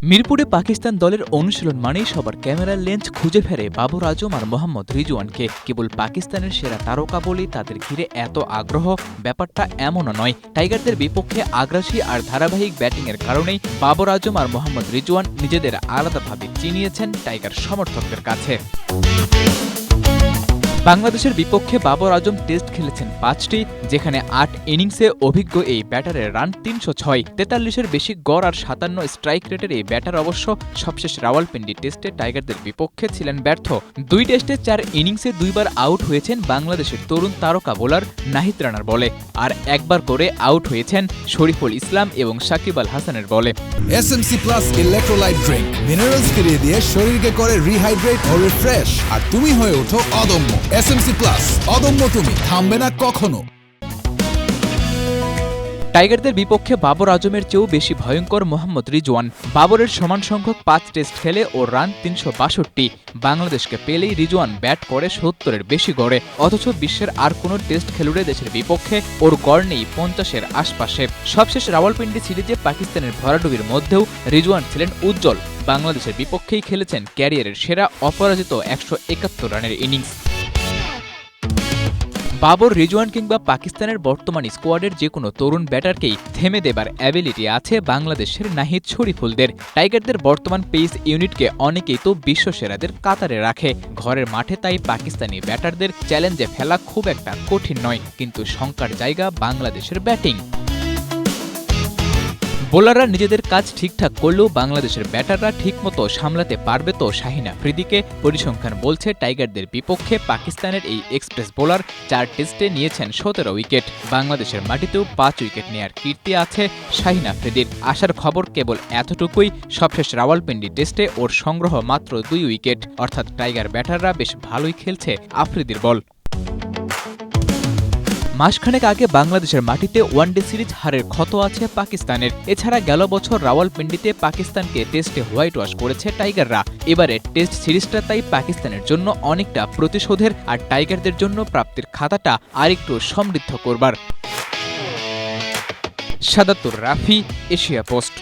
মিরপুরে পাকিস্তান দলের অনুশীলন মানেই সবার ক্যামেরার লেন্স খুঁজে ফেরে বাবর আজম আর মোহাম্মদ রিজওয়ানকে। কেবল পাকিস্তানের সেরা তারকা বলেই তাদের ঘিরে এত আগ্রহ, ব্যাপারটা এমনও নয়। টাইগারদের বিপক্ষে আগ্রাসী আর ধারাবাহিক ব্যাটিংয়ের কারণেই বাবর আজম আর মোহাম্মদ রিজওয়ান নিজেদের আলাদাভাবে চিনিয়েছেন টাইগার সমর্থকদের কাছে। বাংলাদেশের বিপক্ষে বাবর আজম টেস্ট খেলেছেন ৫টি, যেখানে ৮ ইনিংসে অভিজ্ঞ এই ব্যাটারের রান ৩০৬, ৪৩-এর বেশি গড় আর ৫৭ স্ট্রাইক রেটের এই ব্যাটার অবশ্য সবশেষ রাওয়ালপিন্ডি টেস্টে টাইগারদের বিপক্ষে ছিলেন ব্যর্থ। ২ টেস্টে ৪ ইনিংসে ২বার আউট হয়েছেন বাংলাদেশের তরুণ তারকা বোলার নাহিদ রানার বলে, আর একবার করে আউট হয়েছেন শরীফুল ইসলাম এবং সাকিব আল হাসানের বলে। SMC plus electrolyte drink minerals ফিরিয়ে দিয়ে শরীরকে করে রিহাইড্রেট ও রিফ্রেশ, আর তুমি হয়ে ওঠো অদম্য। এসএমসি প্লাস, অদম্য তুমি, থামবে না কখনো। টাইগারদের বিপক্ষে বাবর আজমের চেয়েও বেশি ভয়ঙ্কর মোহাম্মদ রিজওয়ান। বাবরের সমান সংখ্যক ৫ টেস্ট খেলে ওর রান ৩৬২। বাংলাদেশকে পেলেই রিজওয়ান ব্যাট করে ৭০-এর বেশি গড়ে, অথচ বিশ্বের আর কোনো টেস্ট খেলুড়ে দেশের বিপক্ষে ওর গড় নেই ৫০-এর আশপাশে। সবশেষ রাওয়ালপিন্ডি সিরিজে পাকিস্তানের ভরাডুবির মধ্যেও রিজওয়ান ছিলেন উজ্জ্বল। বাংলাদেশের বিপক্ষেই খেলেছেন ক্যারিয়ারের সেরা অপরাজিত ১৭১ রানের ইনিংস। বাবর, রিজওয়ান কিংবা পাকিস্তানের বর্তমান স্কোয়াডের যে কোনো তরুণ ব্যাটারকেই থেমে দেবার অ্যাবিলিটি আছে বাংলাদেশের নাহিদ, শরীফুলদের। টাইগারদের বর্তমান পেস ইউনিটকে অনেকেই তো বিশ্বসেরাদের কাতারে রাখে। ঘরের মাঠে তাই পাকিস্তানি ব্যাটারদের চ্যালেঞ্জে ফেলা খুব একটা কঠিন নয়, কিন্তু শঙ্কার জায়গা বাংলাদেশের ব্যাটিং। বোলাররা নিজেদের কাজ ঠিকঠাক করলেও বাংলাদেশের ব্যাটাররা ঠিকমতো সামলাতে পারবে তো শাহিন আফ্রিদিকে? পরিসংখ্যান বলছে টাইগারদের বিপক্ষে পাকিস্তানের এই এক্সপ্রেস বোলার ৪ টেস্টে নিয়েছেন ১৭ উইকেট। বাংলাদেশের মাটিতেও ৫ উইকেট নেয়ার কীর্তি আছে শাহিন আফ্রিদির। আসার খবর কেবল এতটুকুই, সবশেষ রাওয়ালপিন্ডি টেস্টে ওর সংগ্রহ মাত্র ২ উইকেট, অর্থাৎ টাইগার ব্যাটাররা বেশ ভালোই খেলছে আফ্রিদির বল। মাসখানেক আগে বাংলাদেশের মাটিতে ওয়ানডে সিরিজ হারের ক্ষত আছে পাকিস্তানের। এছাড়া গেল বছর রাওয়ালপিন্ডিতে পাকিস্তানকে টেস্টে হোয়াইট ওয়াশ করেছে টাইগাররা। এবারে টেস্ট সিরিজটা তাই পাকিস্তানের জন্য অনেকটা প্রতিশোধের, আর টাইগারদের জন্য প্রাপ্তির খাতাটা আরেকটু সমৃদ্ধ করবার। সাদাতুর রাফি, এশিয়া পোস্ট।